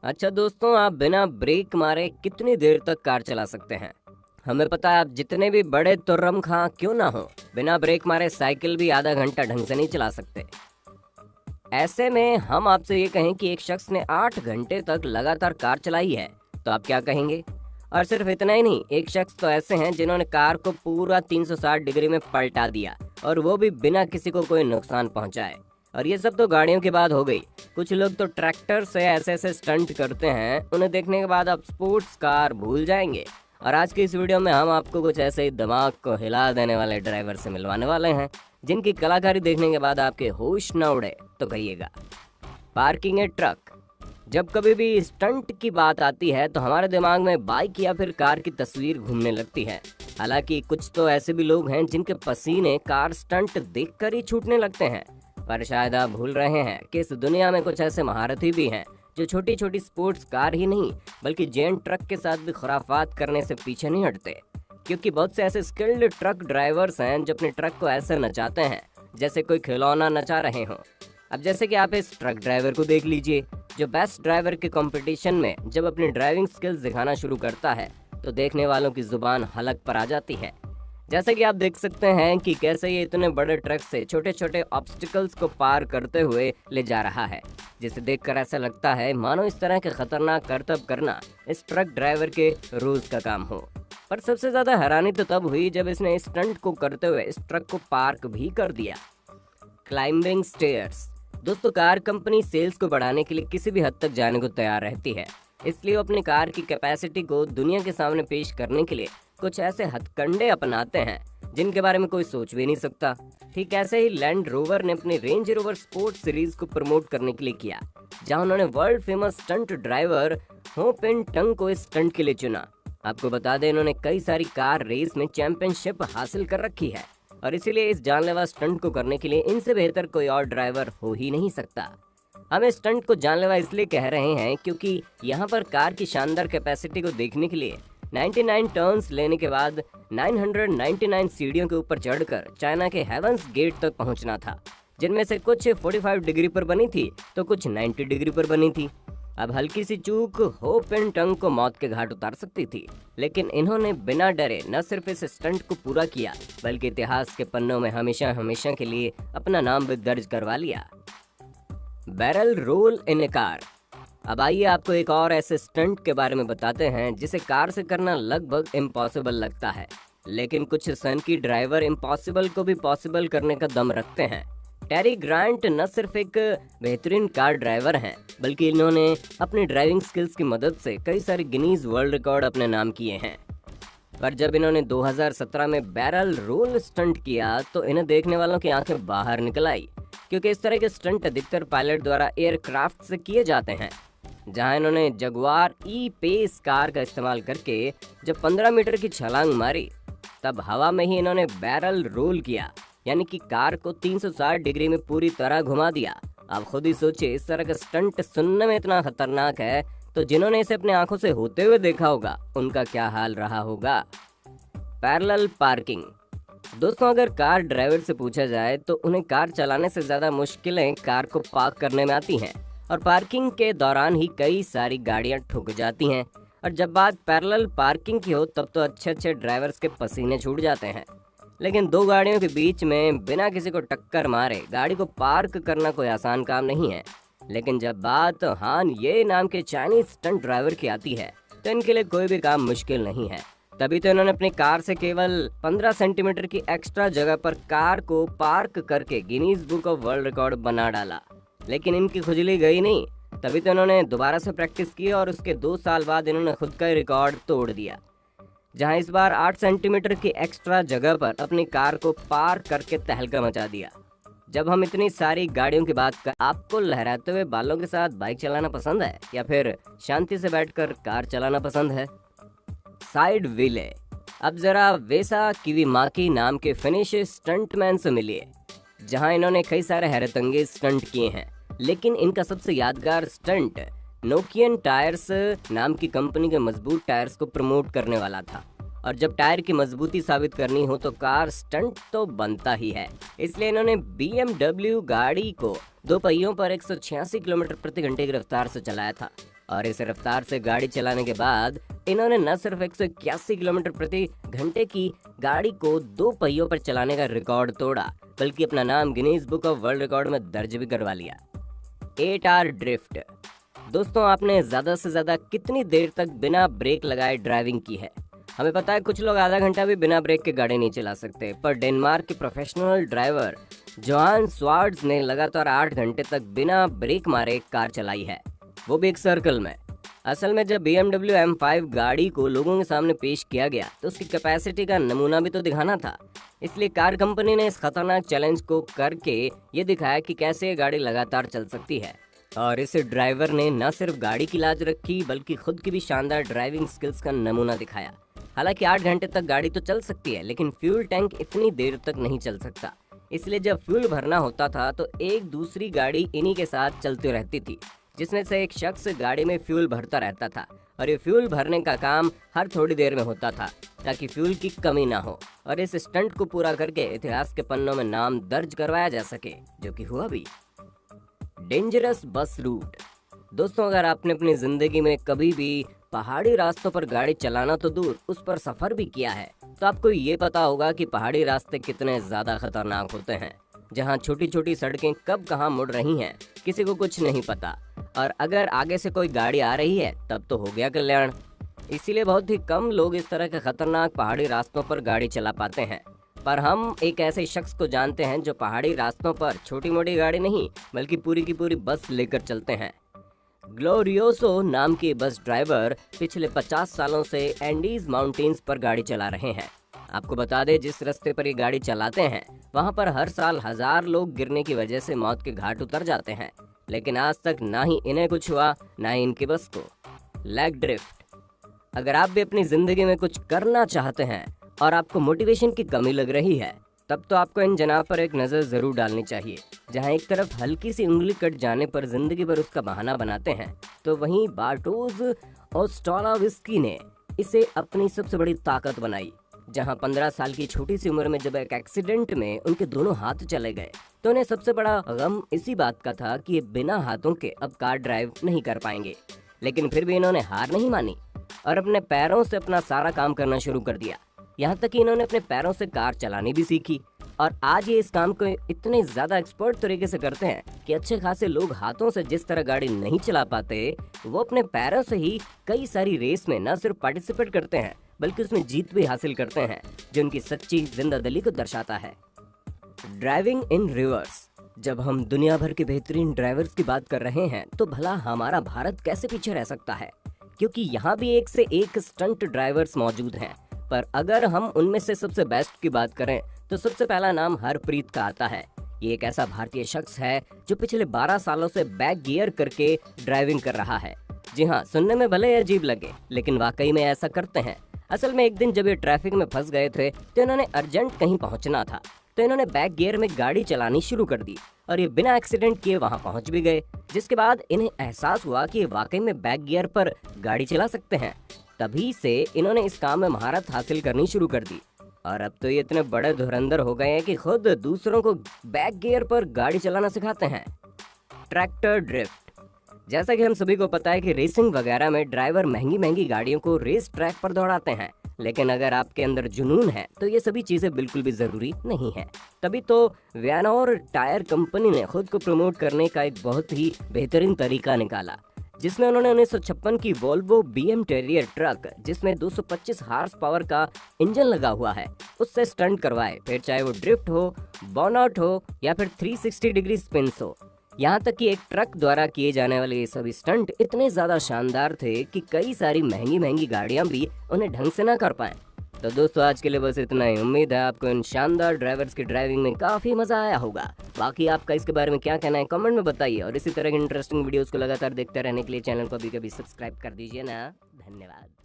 अच्छा दोस्तों, आप बिना ब्रेक मारे कितनी देर तक कार चला सकते हैं? हमें पता है आप जितने भी बड़े तुर्रम खां क्यों ना हो, बिना ब्रेक मारे साइकिल भी आधा घंटा ढंग से नहीं चला सकते। ऐसे में हम आपसे ये कहें कि एक शख्स ने 8 घंटे तक लगातार कार चलाई है, तो आप क्या कहेंगे? और सिर्फ इतना ही नहीं, एक शख्स तो ऐसे हैं जिन्होंने कार को पूरा 360 डिग्री में पलटा दिया, और वो भी बिना किसी को कोई नुकसान पहुंचाए। और ये सब तो गाड़ियों की बात हो गई। कुछ लोग तो ट्रैक्टर से ऐसे ऐसे स्टंट करते हैं, उन्हें देखने के बाद आप स्पोर्ट्स कार भूल जाएंगे। और आज की इस वीडियो में हम आपको कुछ ऐसे ही दिमाग को हिला देने वाले ड्राइवर से मिलवाने वाले हैं, जिनकी कलाकारी देखने के बाद आपके होश न उड़े तो कहिएगा। पार्किंग ए ट्रक। जब कभी भी स्टंट की बात आती है तो हमारे दिमाग में बाइक या फिर कार की तस्वीर घूमने लगती है। हालांकि कुछ तो ऐसे भी लोग हैं जिनके पसीने कार स्टंट देखकर ही छूटने लगते हैं। पर शायद आप भूल रहे हैं कि इस दुनिया में कुछ ऐसे महारथी भी हैं जो छोटी छोटी स्पोर्ट्स कार ही नहीं बल्कि जेंट ट्रक के साथ भी खुराफात करने से पीछे नहीं हटते। क्योंकि बहुत से ऐसे स्किल्ड ट्रक ड्राइवर्स हैं जो अपने ट्रक को ऐसे नचाते हैं जैसे कोई खिलौना नचा रहे हों। अब जैसे कि आप इस ट्रक ड्राइवर को देख लीजिए, जो बेस्ट ड्राइवर के कंपटीशन में जब अपनी ड्राइविंग स्किल्स दिखाना शुरू करता है तो देखने वालों की जुबान हलक पर आ जाती है। जैसे कि आप देख सकते हैं कि कैसे ये इतने बड़े ट्रक से छोटे छोटे ऑब्स्टिकल्स को पार करते हुए ले जा रहा है, जिसे देखकर ऐसा लगता है मानो इस तरह के खतरनाक करतब करना इस ट्रक ड्राइवर के रोज का काम हो। पर सबसे ज्यादा हैरानी तो तब हुई जब इसने इस स्टंट को करते हुए इस ट्रक को पार्क भी कर दिया। Climbing stairs. दोस्तों, कार कंपनी सेल्स को बढ़ाने के लिए किसी भी हद तक जाने को तैयार रहती है, इसलिए वो अपनी कार की कैपेसिटी को दुनिया के सामने पेश करने के लिए कुछ ऐसे हथकंडे अपनाते हैं जिनके बारे में कोई सोच भी नहीं सकता। ठीक ऐसे ही लैंड रोवर ने अपनी रेंज रोवर स्पोर्ट सीरीज को प्रमोट करने के लिए किया, जहां उन्होंने वर्ल्ड फेमस स्टंट ड्राइवर हो पेन टंग को इस स्टंट के लिए चुना। आपको बता दें, इन्होंने कई सारी कार रेस में चैंपियनशिप हासिल कर रखी है, और इसीलिए इस जानलेवा स्टंट को करने के लिए इनसे बेहतर कोई और ड्राइवर हो ही नहीं सकता। हम इस स्टंट को जानलेवा इसलिए कह रहे हैं क्योंकि यहाँ पर कार की शानदार कैपेसिटी को देखने के लिए 99 टर्न्स लेने के बाद 999 सीढ़ियों के ऊपर चढ़कर चाइना के हेवंस गेट तक पहुंचना था, जिनमें से कुछ 45 डिग्री पर बनी थी तो कुछ 90 डिग्री पर बनी थी। अब हल्की सी चूक हो पेन टंग को मौत के घाट उतार सकती थी, लेकिन इन्होंने बिना डरे न सिर्फ इस स्टंट को पूरा किया बल्कि इतिहास के पन्नों में हमेशा हमेशा के लिए अपना नाम भी दर्ज करवा लिया। Barrel roll in a car. अब आइए आपको एक और ऐसे स्टंट के बारे में बताते हैं जिसे कार से करना लगभग इम्पॉसिबल लगता है, लेकिन कुछ सनकी ड्राइवर इम्पॉसिबल को भी पॉसिबल करने का दम रखते हैं। टेरी ग्रांट न सिर्फ एक बेहतरीन कार ड्राइवर हैं, बल्कि इन्होंने अपनी ड्राइविंग स्किल्स की मदद से कई सारे गिनीज वर्ल्ड रिकॉर्ड अपने नाम किए हैं। पर जब इन्होंने 2017 में बैरल रोल स्टंट किया तो इन्हें देखने वालों की आंखें बाहर निकल आई, क्योंकि इस तरह के स्टंट अधिकतर पायलट द्वारा एयरक्राफ्ट से किए जाते हैं। जहां इन्होंने जगुआर ई पेस कार का इस्तेमाल करके जब 15 मीटर की छलांग मारी, तब हवा में ही इन्होंने बैरल रोल किया, यानी कि कार को 360 डिग्री में पूरी तरह घुमा दिया। आप खुद ही सोचिए, इस तरह का स्टंट सुनने में इतना खतरनाक है तो जिन्होंने इसे अपने आंखों से होते हुए देखा होगा उनका क्या हाल रहा होगा। Parallel parking. दोस्तों, अगर कार ड्राइवर से पूछा जाए तो उन्हें कार चलाने से ज्यादा मुश्किलें कार को पार्क करने में आती हैं, और पार्किंग के दौरान ही कई सारी गाड़ियां ठुक जाती हैं। और जब बात पैरेलल पार्किंग की हो तब तो अच्छे अच्छे ड्राइवर्स के पसीने छूट जाते हैं। लेकिन दो गाड़ियों के बीच में बिना किसी को टक्कर मारे गाड़ी को पार्क करना कोई आसान काम नहीं है। लेकिन जब बात हान ये नाम के चाइनीज स्टंट ड्राइवर की आती है तो इनके लिए कोई भी काम मुश्किल नहीं है। तभी तो इन्होंने अपनी कार से केवल 15 सेंटीमीटर की एक्स्ट्रा जगह पर कार को पार्क करके Guinness book of world record बना डाला। लेकिन इनकी खुजली गई नहीं, तभी तो इन्होंने दोबारा से प्रैक्टिस की और उसके 2 साल बाद इन्होंने खुद का रिकॉर्ड तोड़ दिया, जहां इस बार 8 सेंटीमीटर की एक्स्ट्रा जगह पर अपनी कार को पार करके तहलका मचा दिया। जब हम इतनी सारी गाड़ियों की बात कर, आपको लहराते हुए बालों के साथ बाइक चलाना पसंद है या फिर शांति से बैठकर कार चलाना पसंद है? साइड व्हीले। अब जरा वेसा किवीमाकी नाम के फिनिश स्टंटमैन से मिलिए, जहां इन्होंने कई सारे हैरतअंगेज स्टंट किए हैं, लेकिन इनका सबसे यादगार स्टंट नोकियन टायर्स नाम की कंपनी के मजबूत टायर्स को प्रमोट करने वाला था। और जब टायर की मजबूती साबित करनी हो तो कार स्टंट तो बनता ही है, इसलिए इन्होंने BMW गाड़ी को 2 पहियों पर 186 किलोमीटर प्रति घंटे की रफ्तार से चलाया था। और इस रफ्तार से गाड़ी चलाने के बाद इन्होंने न सिर्फ 181 किलोमीटर प्रति घंटे की गाड़ी को 2 पहियों पर चलाने का रिकॉर्ड तोड़ा, बल्कि अपना नाम Guinness book of world record में दर्ज भी करवा लिया। 8 आवर ड्रिफ्ट। दोस्तों, आपने ज्यादा से ज्यादा कितनी देर तक बिना ब्रेक लगाए ड्राइविंग की है? हमें पता है कुछ लोग आधा घंटा भी बिना ब्रेक के गाड़ी नहीं चला सकते, पर डेनमार्क के प्रोफेशनल ड्राइवर जोहान स्वार्ड्स ने लगातार 8 घंटे तक बिना ब्रेक मारे कार चलाई है, वो भी एक सर्कल में। असल में जब BMW M5 गाड़ी को लोगों के सामने पेश किया गया तो उसकी कैपेसिटी का नमूना भी तो दिखाना था, इसलिए कार कंपनी ने इस खतरनाक चैलेंज को करके ये दिखाया कि कैसे ये गाड़ी लगातार चल सकती है। और इस ड्राइवर ने न सिर्फ गाड़ी की लाज रखी बल्कि खुद की भी शानदार ड्राइविंग स्किल्स का नमूना दिखाया। हालांकि 8 घंटे तक गाड़ी तो चल सकती है, लेकिन फ्यूल टैंक इतनी देर तक नहीं चल सकता, इसलिए जब फ्यूल भरना होता था तो एक दूसरी गाड़ी इन्हीं के साथ चलती रहती थी, जिसमें से एक शख्स गाड़ी में फ्यूल भरता रहता था। और ये फ्यूल भरने का काम हर थोड़ी देर में होता था ताकि फ्यूल की कमी ना हो, और इस स्टंट को पूरा करके इतिहास के पन्नों में नाम दर्ज करवाया जा सके, जो कि हुआ भी। Dangerous bus route. दोस्तों, अगर आपने अपनी जिंदगी में कभी भी पहाड़ी रास्तों पर गाड़ी चलाना तो दूर, उस पर सफर भी किया है, तो आपको ये पता होगा कि पहाड़ी रास्ते कितने ज्यादा खतरनाक होते हैं, जहाँ छोटी छोटी सड़कें कब कहाँ मुड़ रही हैं किसी को कुछ नहीं पता, और अगर आगे से कोई गाड़ी आ रही है तब तो हो गया कल्याण। इसीलिए बहुत ही कम लोग इस तरह के खतरनाक पहाड़ी रास्तों पर गाड़ी चला पाते हैं। पर हम एक ऐसे शख्स को जानते हैं जो पहाड़ी रास्तों पर छोटी मोटी गाड़ी नहीं बल्कि पूरी की पूरी बस लेकर चलते हैं। ग्लोरियोसो नाम के बस ड्राइवर पिछले 50 सालों से एंडीज माउंटेन्स पर गाड़ी चला रहे हैं। आपको बता दें, जिस रास्ते पर ये गाड़ी चलाते हैं वहां पर हर साल 1000 लोग गिरने की वजह से मौत के घाट उतर जाते हैं, लेकिन आज तक ना ही इन्हें कुछ हुआ ना ही इनकी बस को। Leg drift. अगर आप भी अपनी जिंदगी में कुछ करना चाहते हैं और आपको मोटिवेशन की कमी लग रही है, तब तो आपको इन जनाब पर एक नज़र ज़रूर डालनी चाहिए। जहां एक तरफ हल्की सी उंगली कट जाने पर जिंदगी भर उसका बहाना बनाते हैं, तो वहीं बार्टोज ओस्ट्राविस्की ने इसे अपनी सबसे बड़ी ताकत बनाई। जहां 15 साल की छोटी सी उम्र में जब एक एक्सीडेंट में उनके दोनों हाथ चले गए, तो उन्हें सबसे बड़ा गम इसी बात का था कि ये बिना हाथों के अब कार ड्राइव नहीं कर पाएंगे। लेकिन फिर भी इन्होंने हार नहीं मानी और अपने पैरों से अपना सारा काम करना शुरू कर दिया। यहाँ तक कि इन्होंने अपने पैरों से कार चलानी भी सीखी, और आज ये इस काम को इतने ज्यादा एक्सपर्ट तरीके से करते हैं कि अच्छे खासे लोग हाथों से जिस तरह गाड़ी नहीं चला पाते, वो अपने पैरों से ही कई सारी रेस में न सिर्फ पार्टिसिपेट करते हैं बल्कि उसमें जीत भी हासिल करते हैं, जो उनकी सच्ची जिंदा दिली को दर्शाता है। Driving in reverse. जब हम दुनिया भर के बेहतरीन ड्राइवर्स की बात कर रहे हैं, तो भला हमारा भारत कैसे पीछे रह सकता है, क्योंकि यहाँ भी एक से एक स्टंट ड्राइवर्स मौजूद हैं। पर अगर हम उनमें से सबसे बेस्ट की बात करें तो सबसे पहला नाम हरप्रीत का आता है। ये एक ऐसा भारतीय शख्स है जो पिछले 12 सालों से बैक गियर करके ड्राइविंग कर रहा है। जी हाँ, सुनने में भले अजीब लगे, लेकिन वाकई में ऐसा करते हैं। असल में एक दिन जब ये ट्रैफिक में फंस गए थे तो इन्होंने अर्जेंट कहीं पहुंचना था, तो इन्होंने बैक गियर में गाड़ी चलानी शुरू कर दी और ये बिना एक्सीडेंट किए वहां पहुंच भी गए। जिसके बाद इन्हें एहसास हुआ कि ये वाकई में बैक गियर पर गाड़ी चला सकते हैं। तभी से इन्होंने इस काम में महारत हासिल करनी शुरू कर दी, और अब तो ये इतने बड़े धुरंधर हो गए हैं कि खुद दूसरों को बैक गियर पर गाड़ी चलाना सिखाते हैं। Tractor drift. जैसा कि हम सभी को पता है कि रेसिंग वगैरह में ड्राइवर महंगी महंगी गाड़ियों को रेस ट्रैक पर दौड़ाते हैं, लेकिन अगर आपके अंदर जुनून है तो ये सभी चीजें बिल्कुल भी जरूरी नहीं है। तभी तो वियानोर टायर कंपनी ने खुद को प्रमोट करने का एक बहुत ही बेहतरीन तरीका निकाला, जिसमें उन्होंने 1956 की वोल्वो BM टेरियर ट्रक, जिसमें 225 हार्स पावर का इंजन लगा हुआ है, उससे स्टंट करवाए, फिर चाहे वो ड्रिफ्ट हो, बर्नआउट हो या फिर 360 डिग्री स्पिन्स हो। यहाँ तक कि एक ट्रक द्वारा किए जाने वाले ये सभी स्टंट इतने ज्यादा शानदार थे कि कई सारी महंगी महंगी गाड़ियां भी उन्हें ढंग से ना कर पाए। तो दोस्तों, आज के लिए बस इतना ही। उम्मीद है आपको इन शानदार ड्राइवर्स की ड्राइविंग में काफी मजा आया होगा। बाकी आपका इसके बारे में क्या कहना है कमेंट में बताइए, और इसी तरह की इंटरेस्टिंग वीडियोस को लगातार देखते रहने के लिए चैनल को अभी कभी सब्सक्राइब कर दीजिए ना। धन्यवाद।